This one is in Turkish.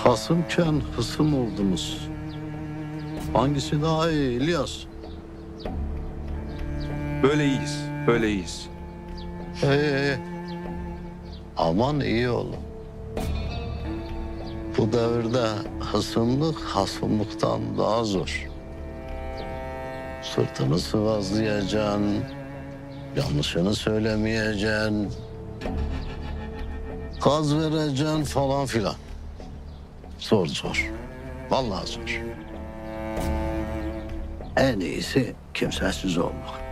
Hasımken hısım oldunuz. Hangisi daha iyi İlyas? Böyle iyiyiz, böyle iyiyiz. Ee, aman iyi olun. Bu devirde hısımlık hasımlıktan daha zor. Sırtını sıvazlayacaksın, yanlışını söylemeyeceksin, gaz vereceksin falan filan. Zor zor. Vallahi zor. En iyisi kimsesiz olmak.